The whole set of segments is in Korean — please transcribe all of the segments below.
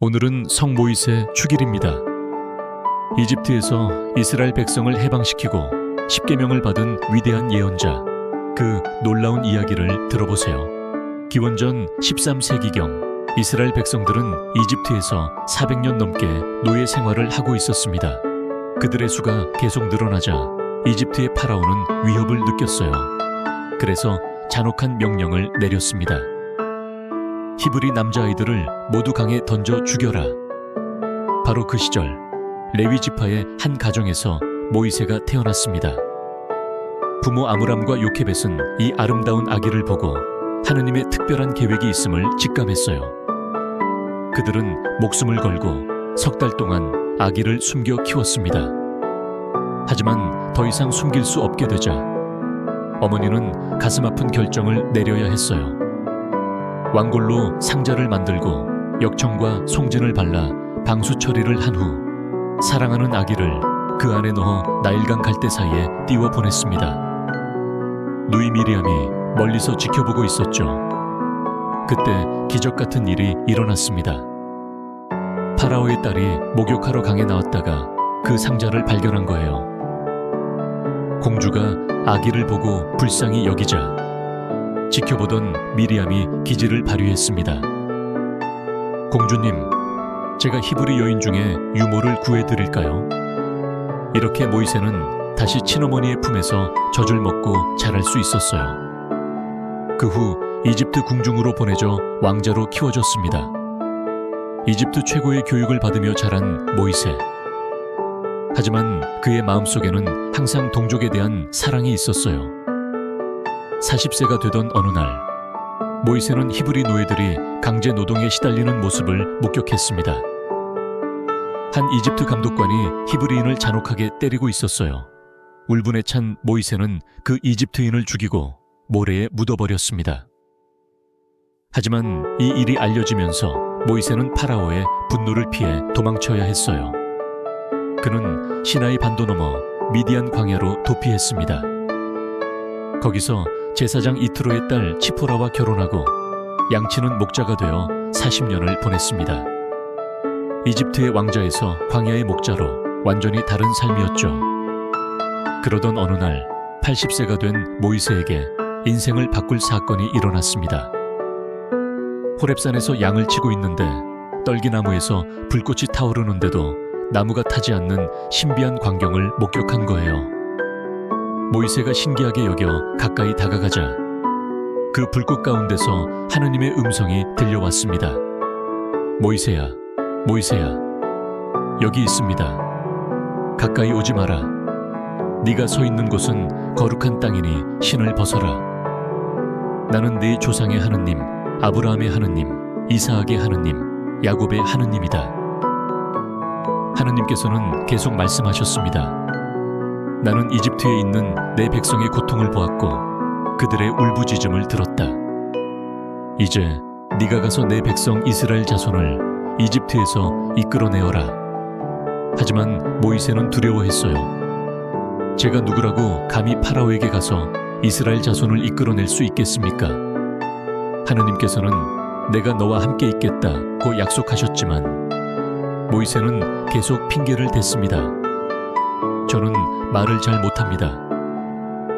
오늘은 성 모이세 축일입니다. 이집트에서 이스라엘 백성을 해방시키고 십계명을 받은 위대한 예언자, 그 놀라운 이야기를 들어보세요. 기원전 13세기경 이스라엘 백성들은 이집트에서 400년 넘게 노예 생활을 하고 있었습니다. 그들의 수가 계속 늘어나자 이집트의 파라오는 위협을 느꼈어요. 그래서 잔혹한 명령을 내렸습니다. 히브리 남자아이들을 모두 강에 던져 죽여라. 바로 그 시절 레위 지파의 한 가정에서 모이세가 태어났습니다. 부모 아므람과 요케벳은 이 아름다운 아기를 보고 하느님의 특별한 계획이 있음을 직감했어요. 그들은 목숨을 걸고 석 달 동안 아기를 숨겨 키웠습니다. 하지만 더 이상 숨길 수 없게 되자 어머니는 가슴 아픈 결정을 내려야 했어요. 왕골로 상자를 만들고 역청과 송진을 발라 방수 처리를 한 후 사랑하는 아기를 그 안에 넣어 나일강 갈대 사이에 띄워 보냈습니다. 누이 미리암이 멀리서 지켜보고 있었죠. 그때 기적 같은 일이 일어났습니다. 파라오의 딸이 목욕하러 강에 나왔다가 그 상자를 발견한 거예요. 공주가 아기를 보고 불쌍히 여기자 지켜보던 미리암이 기지를 발휘했습니다. 공주님, 제가 히브리 여인 중에 유모를 구해드릴까요? 이렇게 모이세는 다시 친어머니의 품에서 젖을 먹고 자랄 수 있었어요. 그 후 이집트 궁중으로 보내져 왕자로 키워졌습니다. 이집트 최고의 교육을 받으며 자란 모이세. 하지만 그의 마음속에는 항상 동족에 대한 사랑이 있었어요. 40세가 되던 어느 날 모이세는 히브리 노예들이 강제 노동에 시달리는 모습을 목격했습니다. 한 이집트 감독관이 히브리인을 잔혹하게 때리고 있었어요. 울분에 찬 모이세는 그 이집트인을 죽이고 모래에 묻어버렸습니다. 하지만 이 일이 알려지면서 모이세는 파라오의 분노를 피해 도망쳐야 했어요. 그는 시나이 반도 넘어 미디안 광야로 도피했습니다. 거기서 제사장 이트로의 딸 치포라와 결혼하고 양치는 목자가 되어 40년을 보냈습니다. 이집트의 왕자에서 광야의 목자로 완전히 다른 삶이었죠. 그러던 어느 날 80세가 된 모이세에게 인생을 바꿀 사건이 일어났습니다. 호렙산에서 양을 치고 있는데 떨기나무에서 불꽃이 타오르는데도 나무가 타지 않는 신비한 광경을 목격한 거예요. 모이세가 신기하게 여겨 가까이 다가가자 그 불꽃 가운데서 하느님의 음성이 들려왔습니다. 모이세야, 모이세야, 여기 있습니다. 가까이 오지 마라. 네가 서 있는 곳은 거룩한 땅이니 신을 벗어라. 나는 네 조상의 하느님, 아브라함의 하느님, 이사학의 하느님, 야곱의 하느님이다. 하느님께서는 계속 말씀하셨습니다. 나는 이집트에 있는 내 백성의 고통을 보았고 그들의 울부짖음을 들었다. 이제 네가 가서 내 백성 이스라엘 자손을 이집트에서 이끌어내어라. 하지만 모이세는 두려워했어요. 제가 누구라고 감히 파라오에게 가서 이스라엘 자손을 이끌어낼 수 있겠습니까? 하느님께서는 내가 너와 함께 있겠다고 약속하셨지만 모이세는 계속 핑계를 댔습니다. 저는 말을 잘 못합니다.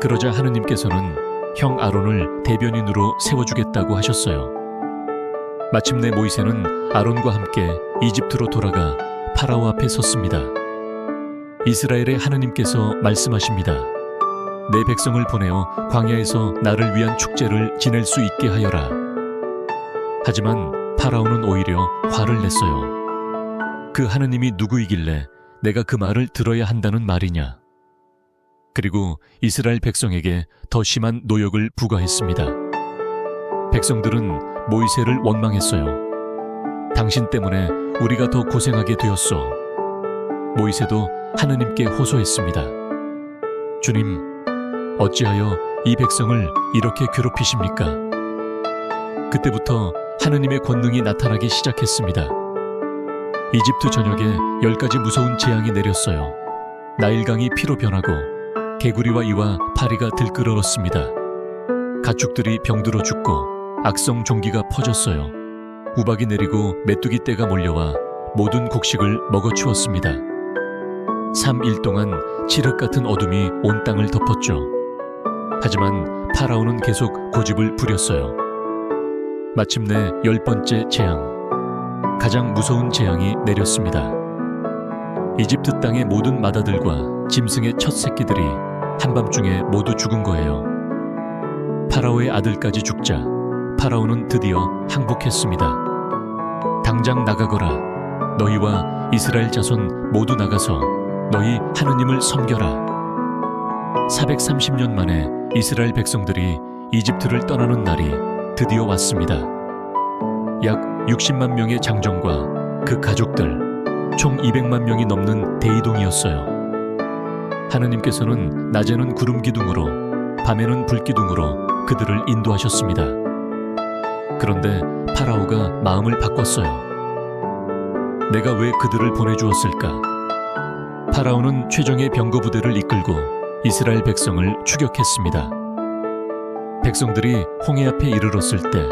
그러자 하느님께서는 형 아론을 대변인으로 세워주겠다고 하셨어요. 마침내 모이세는 아론과 함께 이집트로 돌아가 파라오 앞에 섰습니다. 이스라엘의 하느님께서 말씀하십니다. 내 백성을 보내어 광야에서 나를 위한 축제를 지낼 수 있게 하여라. 하지만 파라오는 오히려 화를 냈어요. 그 하느님이 누구이길래 내가 그 말을 들어야 한다는 말이냐. 그리고 이스라엘 백성에게 더 심한 노역을 부과했습니다. 백성들은 모이세를 원망했어요. 당신 때문에 우리가 더 고생하게 되었소. 모이세도 하느님께 호소했습니다. 주님, 어찌하여 이 백성을 이렇게 괴롭히십니까? 그때부터 하느님의 권능이 나타나기 시작했습니다. 이집트 전역에 10가지 무서운 재앙이 내렸어요. 나일강이 피로 변하고 개구리와 이와 파리가 들끓었습니다. 가축들이 병들어 죽고 악성 종기가 퍼졌어요. 우박이 내리고 메뚜기 떼가 몰려와 모든 곡식을 먹어치웠습니다. 3일 동안 칠흑 같은 어둠이 온 땅을 덮었죠. 하지만 파라오는 계속 고집을 부렸어요. 마침내 10번째 재앙, 가장 무서운 재앙이 내렸습니다. 이집트 땅의 모든 마다들과 짐승의 첫 새끼들이 한밤중에 모두 죽은 거예요. 파라오의 아들까지 죽자 파라오는 드디어 항복했습니다. 당장 나가거라. 너희와 이스라엘 자손 모두 나가서 너희 하느님을 섬겨라. 430년 만에 이스라엘 백성들이 이집트를 떠나는 날이 드디어 왔습니다. 약 60만 명의 장정과 그 가족들, 총 200만 명이 넘는 대이동이었어요. 하느님께서는 낮에는 구름 기둥으로, 밤에는 불 기둥으로 그들을 인도하셨습니다. 그런데 파라오가 마음을 바꿨어요. 내가 왜 그들을 보내주었을까? 파라오는 최정예 병거 부대를 이끌고 이스라엘 백성을 추격했습니다. 백성들이 홍해 앞에 이르렀을 때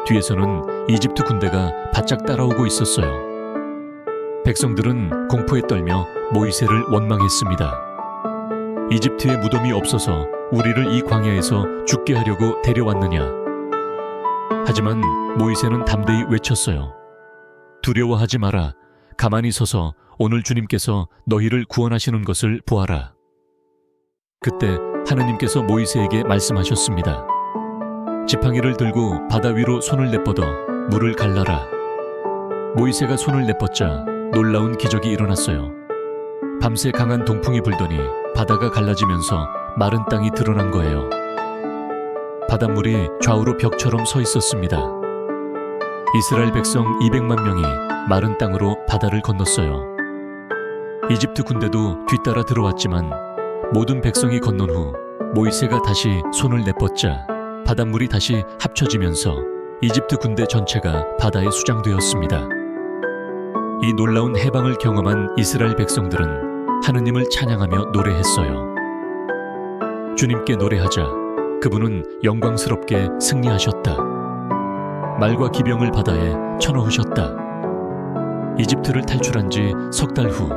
뒤에서는 이집트 군대가 바짝 따라오고 있었어요. 백성들은 공포에 떨며 모이세를 원망했습니다. 이집트에 무덤이 없어서 우리를 이 광야에서 죽게 하려고 데려왔느냐? 하지만 모이세는 담대히 외쳤어요. 두려워하지 마라. 가만히 서서 오늘 주님께서 너희를 구원하시는 것을 보아라. 그때 하느님께서 모이세에게 말씀하셨습니다. 지팡이를 들고 바다 위로 손을 내뻗어 물을 갈라라. 모이세가 손을 내뻗자 놀라운 기적이 일어났어요. 밤새 강한 동풍이 불더니 바다가 갈라지면서 마른 땅이 드러난 거예요. 바닷물이 좌우로 벽처럼 서 있었습니다. 이스라엘 백성 200만 명이 마른 땅으로 바다를 건넜어요. 이집트 군대도 뒤따라 들어왔지만 모든 백성이 건넌 후 모이세가 다시 손을 내뻗자 바닷물이 다시 합쳐지면서 이집트 군대 전체가 바다에 수장되었습니다. 이 놀라운 해방을 경험한 이스라엘 백성들은 하느님을 찬양하며 노래했어요. 주님께 노래하자. 그분은 영광스럽게 승리하셨다. 말과 기병을 바다에 쳐넣으셨다. 이집트를 탈출한 지 석 달 후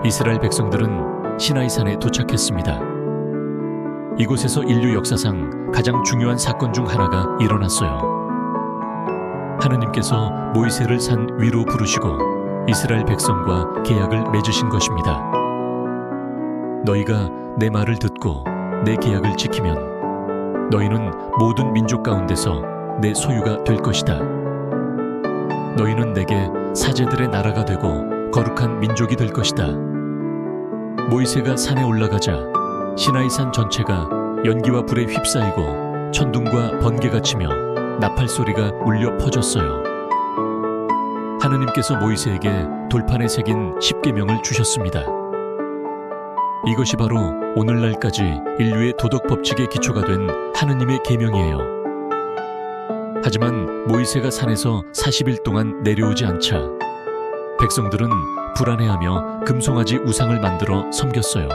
이스라엘 백성들은 시나이산에 도착했습니다. 이곳에서 인류 역사상 가장 중요한 사건 중 하나가 일어났어요. 하느님께서 모이세를 산 위로 부르시고 이스라엘 백성과 계약을 맺으신 것입니다. 너희가 내 말을 듣고 내 계약을 지키면 너희는 모든 민족 가운데서 내 소유가 될 것이다. 너희는 내게 사제들의 나라가 되고 거룩한 민족이 될 것이다. 모이세가 산에 올라가자 시나이산 전체가 연기와 불에 휩싸이고 천둥과 번개가 치며 나팔 소리가 울려 퍼졌어요. 하느님께서 모이세에게 돌판에 새긴 십계명을 주셨습니다. 이것이 바로 오늘날까지 인류의 도덕 법칙의 기초가 된 하느님의 계명이에요. 하지만 모이세가 산에서 40일 동안 내려오지 않자 백성들은 불안해하며 금송아지 우상을 만들어 섬겼어요.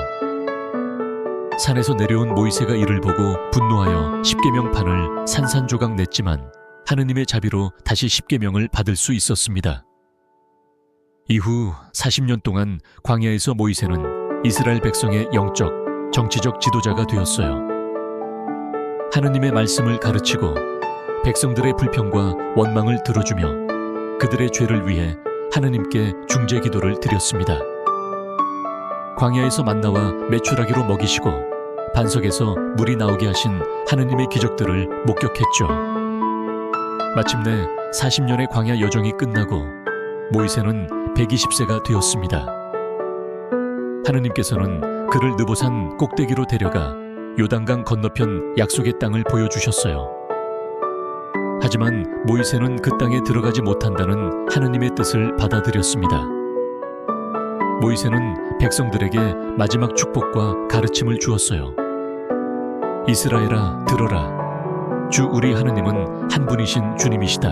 산에서 내려온 모이세가 이를 보고 분노하여 십계명판을 산산조각 냈지만 하느님의 자비로 다시 십계명을 받을 수 있었습니다. 이후 40년 동안 광야에서 모이세는 이스라엘 백성의 영적, 정치적 지도자가 되었어요. 하느님의 말씀을 가르치고 백성들의 불평과 원망을 들어주며 그들의 죄를 위해 하느님께 중재 기도를 드렸습니다. 광야에서 만나와 메추라기로 먹이시고 반석에서 물이 나오게 하신 하느님의 기적들을 목격했죠. 마침내 40년의 광야 여정이 끝나고 모이세는 120세가 되었습니다. 하느님께서는 그를 느보산 꼭대기로 데려가 요단강 건너편 약속의 땅을 보여주셨어요. 하지만 모이세는 그 땅에 들어가지 못한다는 하느님의 뜻을 받아들였습니다. 모이세는 백성들에게 마지막 축복과 가르침을 주었어요. 이스라엘아, 들어라. 주 우리 하느님은 한 분이신 주님이시다.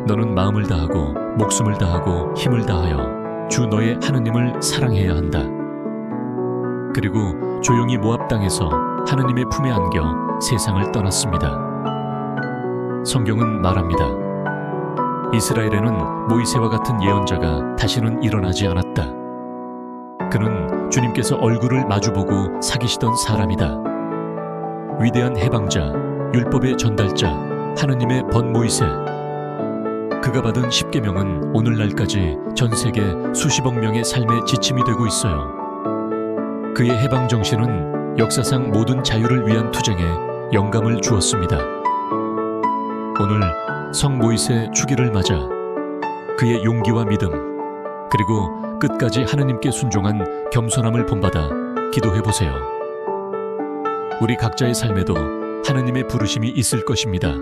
너는 마음을 다하고 목숨을 다하고 힘을 다하여 주 너의 하느님을 사랑해야 한다. 그리고 조용히 모압 땅에서 하느님의 품에 안겨 세상을 떠났습니다. 성경은 말합니다. 이스라엘에는 모이세와 같은 예언자가 다시는 일어나지 않았다. 그는 주님께서 얼굴을 마주보고 사귀시던 사람이다. 위대한 해방자, 율법의 전달자, 하느님의 번 모이세. 그가 받은 십계명은 오늘날까지 전 세계 수십억 명의 삶의 지침이 되고 있어요. 그의 해방 정신은 역사상 모든 자유를 위한 투쟁에 영감을 주었습니다. 오늘 성 모이세 축일을 맞아 그의 용기와 믿음, 그리고 끝까지 하느님께 순종한 겸손함을 본받아 기도해 보세요. 우리 각자의 삶에도 하느님의 부르심이 있을 것입니다.